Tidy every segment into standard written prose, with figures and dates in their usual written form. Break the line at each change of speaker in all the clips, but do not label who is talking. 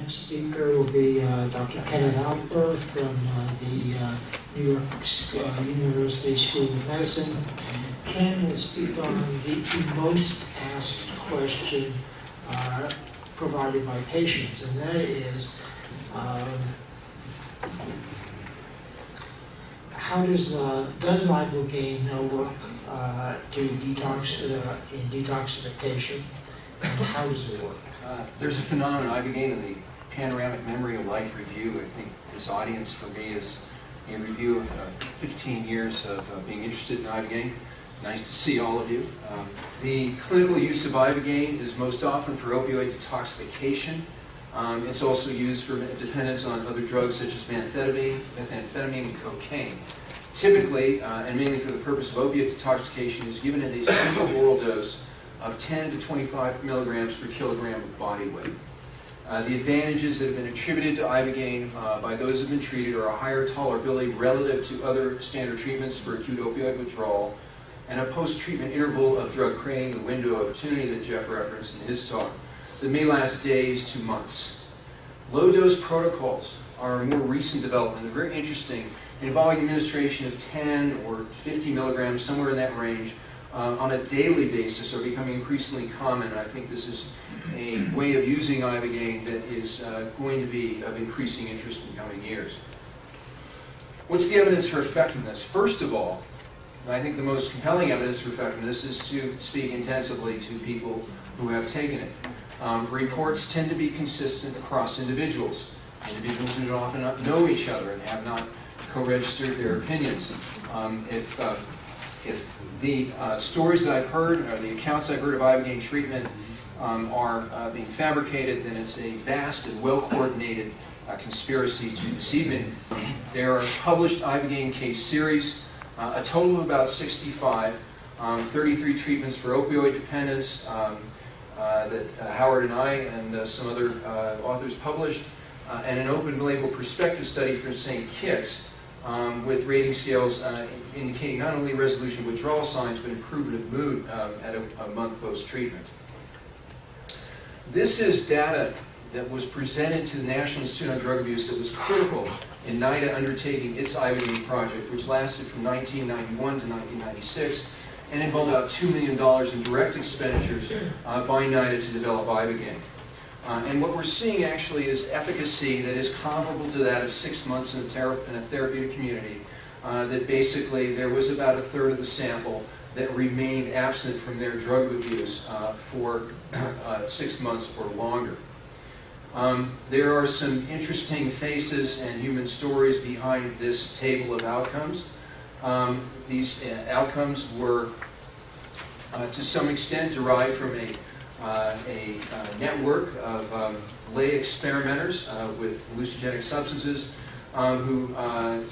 next speaker will be Dr. Kenneth Alper from the New York University School of Medicine. Ken will speak on the most asked question provided by patients, and that is, how does ibogaine work to in detoxification, and how does it work?
There's a phenomenon, ibogaine, in the Panoramic Memory of Life Review. I think this audience for me is a review of 15 years of being interested in ibogaine. Nice to see all of you. The clinical use of ibogaine is most often for opioid detoxification. It's also used for dependence on other drugs such as methamphetamine, and cocaine. Typically, and mainly for the purpose of opiate detoxification, is given at a single oral dose of 10 to 25 milligrams per kilogram of body weight. The advantages that have been attributed to ibogaine by those who have been treated are a higher tolerability relative to other standard treatments for acute opioid withdrawal, and a post-treatment interval of drug creating the window of opportunity that Jeff referenced in his talk that may last days to months. Low-dose protocols are a more recent development. They're very interesting, involving administration of 10 or 50 milligrams, somewhere in that range, on a daily basis are becoming increasingly common. And I think this is a way of using ibogaine that is going to be of increasing interest in coming years. What's the evidence for effectiveness? First of all, I think the most compelling evidence for effectiveness is to speak intensively to people who have taken it. Reports tend to be consistent across individuals who don't often not know each other and have not co-registered their opinions. If the stories that I've heard, or the accounts I've heard of ibogaine treatment are being fabricated, then it's a vast and well-coordinated conspiracy to deceive me. There are published ibogaine case series, a total of about 65, 33 treatments for opioid dependence that Howard and I and some other authors published, and an open-label prospective study for St. Kitts with rating scales indicating not only resolution of withdrawal signs, but improvement of mood at a month post-treatment. This is data that was presented to the National Institute on Drug Abuse that was critical in NIDA undertaking its ibogaine project, which lasted from 1991 to 1996, and involved about $2 million in direct expenditures by NIDA to develop ibogaine. And what we're seeing actually is efficacy that is comparable to that of 6 months in a therapeutic community, that basically there was about a third of the sample that remained absent from their drug abuse for 6 months or longer. There are some interesting faces and human stories behind this table of outcomes. These outcomes were, to some extent, derived from a network of lay experimenters with hallucinogenic substances who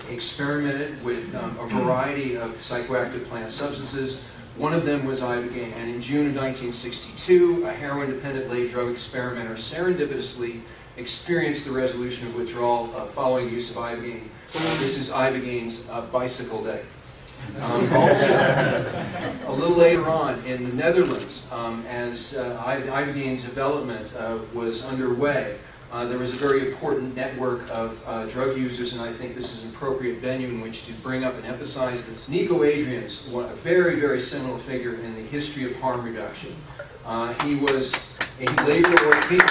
experimented with a variety of psychoactive plant substances. One of them was ibogaine, and in June of 1962, a heroin-dependent lay drug experimenter serendipitously experienced the resolution of withdrawal following use of ibogaine. This is ibogaine's bicycle day. Also, a little later on in the Netherlands, as ibogaine's development was underway, there was a very important network of drug users, and I think this is an appropriate venue in which to bring up and emphasize this. Nico Adriaen's a very, very seminal figure in the history of harm reduction. He was a labor organizing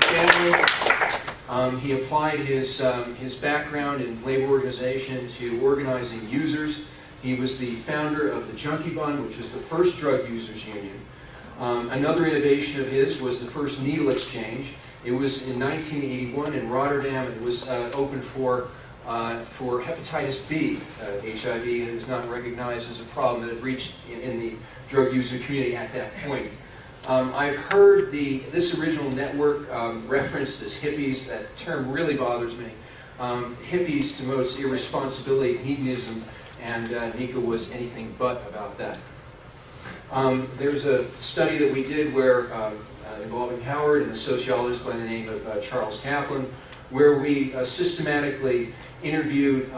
family. He applied his background in labor organization to organizing users. He was the founder of the Junkie Bund, which was the first drug users union. Another innovation of his was the first needle exchange. It was in 1981 in Rotterdam. It was open for hepatitis B. HIV was not recognized as a problem that had reached in the drug user community at that point. I've heard this original network referenced as hippies. That term really bothers me. Hippies denotes irresponsibility and hedonism, and Nico was anything but about that. There's a study that we did where involving Howard and a sociologist by the name of Charles Kaplan, where we systematically interviewed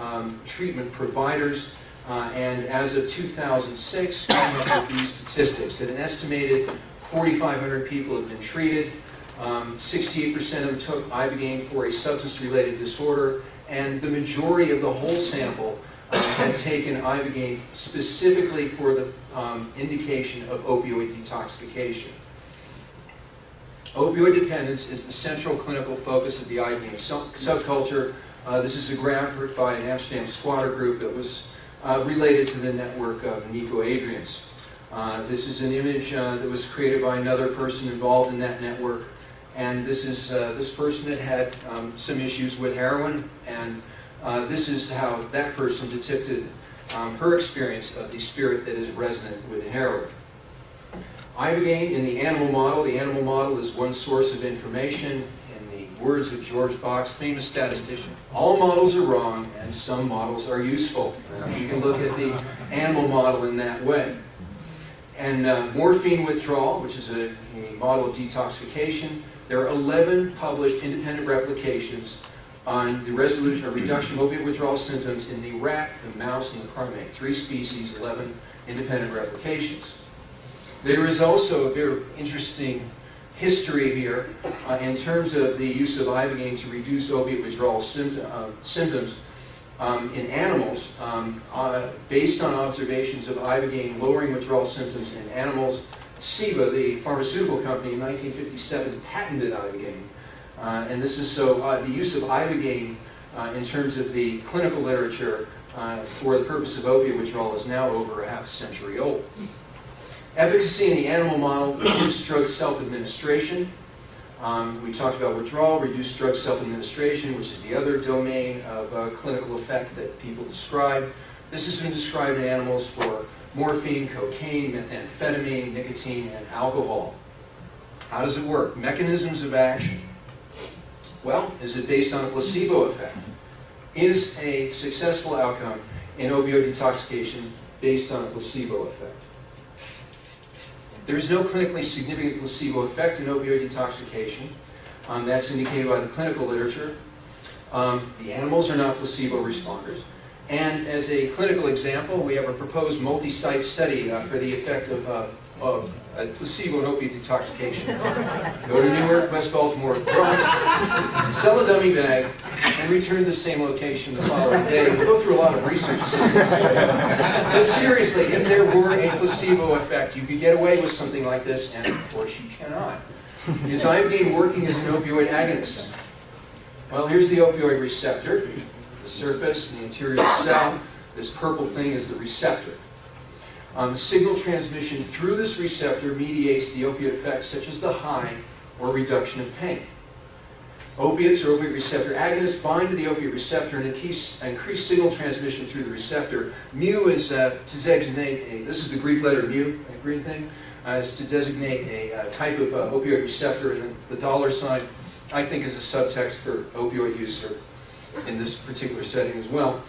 treatment providers, and as of 2006 came up with these statistics that an estimated 4,500 people have been treated, 68% of them took ibogaine for a substance-related disorder, and the majority of the whole sample had taken ibogaine specifically for the indication of opioid detoxification. Opioid dependence is the central clinical focus of the ibogaine subculture. This is a graphic by an Amsterdam squatter group that was related to the network of Nico Adrians. This is an image that was created by another person involved in that network, and this is this person that had some issues with heroin, and this is how that person depicted her experience of the spirit that is resonant with heroin. Ibogaine in the animal model is one source of information. In the words of George Bach's famous statistician, all models are wrong and some models are useful. You can look at the animal model in that way. And morphine withdrawal, which is a model of detoxification, there are 11 published independent replications on the resolution or reduction of opiate withdrawal symptoms in the rat, the mouse, and the primate. 3 species, 11 independent replications. There is also a very interesting history here in terms of the use of ibogaine to reduce opiate withdrawal symptoms in animals, based on observations of ibogaine lowering withdrawal symptoms in animals. Ciba, the pharmaceutical company, in 1957 patented ibogaine. And this is so the use of ibogaine in terms of the clinical literature for the purpose of opiate withdrawal is now over a half a century old. Efficacy in the animal model, reduced drug self-administration. We talked about withdrawal, reduced drug self-administration, which is the other domain of clinical effect that people describe. This has been described in animals for morphine, cocaine, methamphetamine, nicotine, and alcohol. How does it work? Mechanisms of action. Well, is it based on a placebo effect? Is a successful outcome in opioid detoxification based on a placebo effect? There is no clinically significant placebo effect in opioid detoxification. That's indicated by the clinical literature. The animals are not placebo responders. And as a clinical example, we have a proposed multi-site study for the effect of a placebo and opiate detoxification. Go to Newark, West Baltimore, Bronx, sell a dummy bag, and return to the same location the following day. We'll go through a lot of research. But seriously, if there were a placebo effect, you could get away with something like this, and of course you cannot. Is ibogaine working as an opioid agonist? Well, here's the opioid receptor, the surface and the interior of the cell. This purple thing is the receptor. Signal transmission through this receptor mediates the opiate effects such as the high or reduction of pain. Opiates or opiate receptor agonists bind to the opiate receptor and increase signal transmission through the receptor. Mu is to designate this is the Greek letter mu, that green thing, is to designate a type of opioid receptor, and the dollar sign I think is a subtext for opioid use or in this particular setting as well.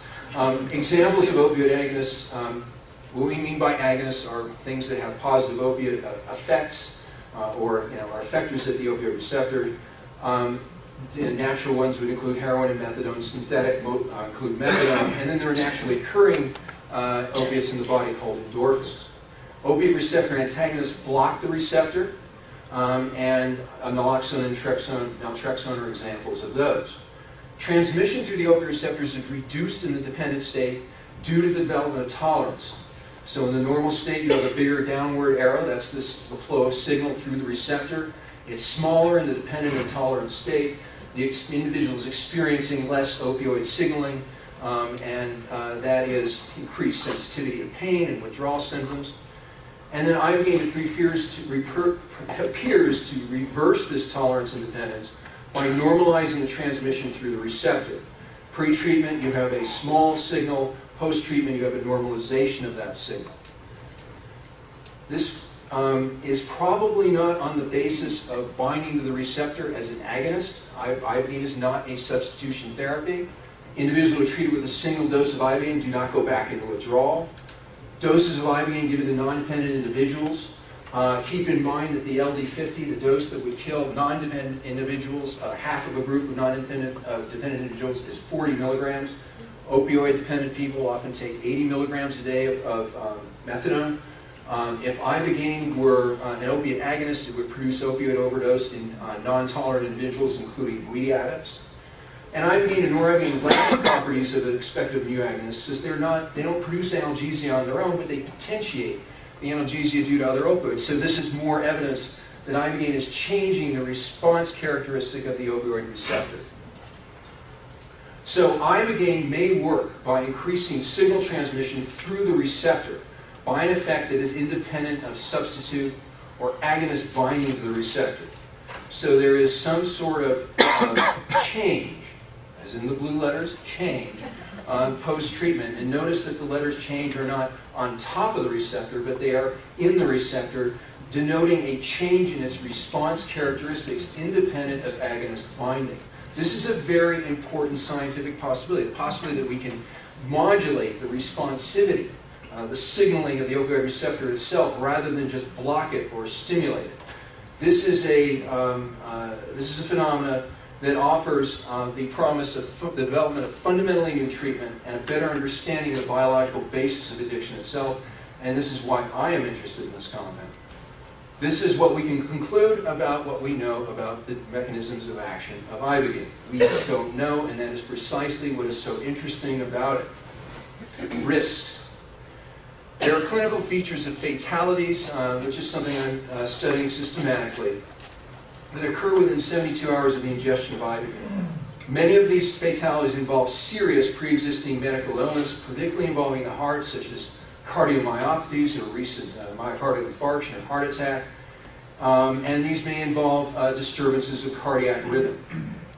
Examples of opioid agonists. What we mean by agonists are things that have positive opiate effects or are effectors at the opioid receptor. The natural ones would include heroin and methadone. Synthetic include methadone. And then there are naturally occurring opiates in the body called endorphins. Opiate receptor antagonists block the receptor, and naloxone and naltrexone are examples of those. Transmission through the opioid receptors is reduced in the dependent state due to the development of tolerance. So in the normal state, you have a bigger downward arrow. That's the flow of signal through the receptor. It's smaller in the dependent and tolerant state. The individual is experiencing less opioid signaling, and that is increased sensitivity to pain and withdrawal symptoms. And then ibogaine appears to reverse this tolerance and dependence by normalizing the transmission through the receptor. Pre-treatment, you have a small signal. Post-treatment, you have a normalization of that signal. This is probably not on the basis of binding to the receptor as an agonist. Ibogaine is not a substitution therapy. Individuals who are treated with a single dose of ibogaine do not go back into withdrawal. Doses of ibogaine given to non-dependent individuals. Keep in mind that the LD50, the dose that would kill non-dependent individuals, half of a group of non-dependent dependent individuals, is 40 milligrams. Opioid-dependent people often take 80 milligrams a day of methadone. If ibogaine were an opiate agonist, it would produce opioid overdose in non-tolerant individuals, including bleedy addicts. And ibogaine and norepinephrine lack the properties of the expected mu agonists, as they don't produce analgesia on their own, but they potentiate the analgesia due to other opioids. So this is more evidence that ibogaine is changing the response characteristic of the opioid receptor. So ibogaine may work by increasing signal transmission through the receptor by an effect that is independent of substitute or agonist binding to the receptor. So there is some sort of change, as in the blue letters, change, post-treatment. And notice that the letters change are not on top of the receptor, but they are in the receptor, denoting a change in its response characteristics independent of agonist binding. This is a very important scientific possibility, the possibility that we can modulate the responsivity, the signaling of the opioid receptor itself, rather than just block it or stimulate it. This is a phenomena that offers the promise of the development of fundamentally new treatment and a better understanding of the biological basis of addiction itself, and this is why I am interested in this compound. This is what we can conclude about what we know about the mechanisms of action of ibogaine. We don't know, and that is precisely what is so interesting about it. Risks. There are clinical features of fatalities, which is something I'm studying systematically, that occur within 72 hours of the ingestion of ibogaine. Many of these fatalities involve serious pre-existing medical illness, particularly involving the heart, such as cardiomyopathies or recent myocardial infarction or heart attack. And these may involve disturbances of cardiac rhythm.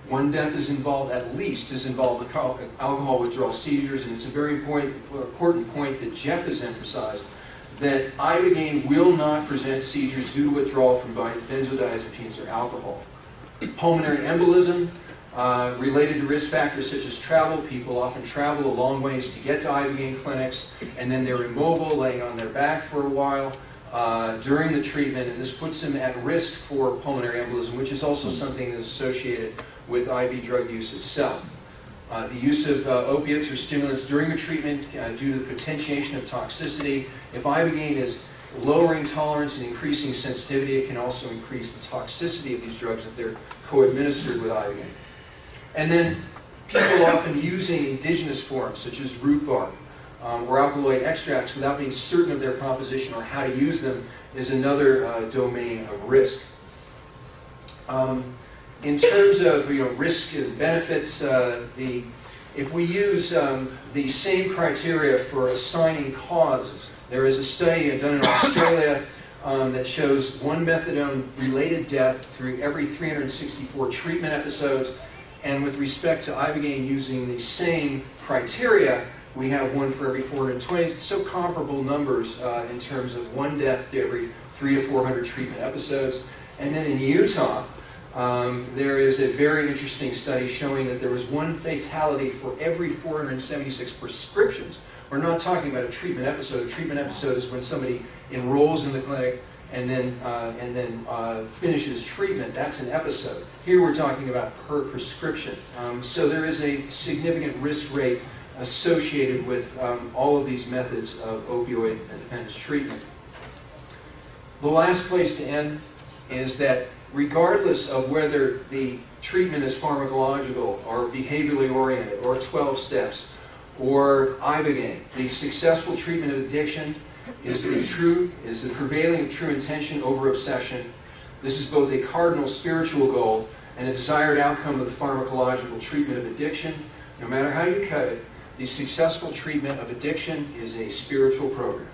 One death is involved, at least, with alcohol withdrawal seizures, and it's a very important point that Jeff has emphasized, that ibogaine will not present seizures due to withdrawal from benzodiazepines or alcohol. Pulmonary embolism, related to risk factors such as travel. People often travel a long ways to get to ibogaine clinics, and then they're immobile, laying on their back for a while during the treatment, and this puts them at risk for pulmonary embolism, which is also something that is associated with IV drug use itself. The use of opiates or stimulants during the treatment due to the potentiation of toxicity. If ibogaine is lowering tolerance and increasing sensitivity, it can also increase the toxicity of these drugs if they're co-administered with ibogaine. And then people often using indigenous forms, such as root bark or alkaloid extracts, without being certain of their composition or how to use them, is another domain of risk. In terms of risk and benefits, if we use the same criteria for assigning causes, there is a study done in Australia that shows one methadone-related death through every 364 treatment episodes, and with respect to ibogaine using the same criteria, we have one for every 420, so comparable numbers in terms of one death to every 300 to 400 treatment episodes. And then in Utah, there is a very interesting study showing that there was one fatality for every 476 prescriptions. We're not talking about a treatment episode. A treatment episode is when somebody enrolls in the clinic and then finishes treatment. That's an episode. Here we're talking about per prescription. So there is a significant risk rate associated with all of these methods of opioid dependence treatment. The last place to end is that regardless of whether the treatment is pharmacological or behaviorally oriented or 12 steps or ibogaine, the successful treatment of addiction is the prevailing true intention over obsession. This is both a cardinal spiritual goal and a desired outcome of the pharmacological treatment of addiction. No matter how you cut it, the successful treatment of addiction is a spiritual program.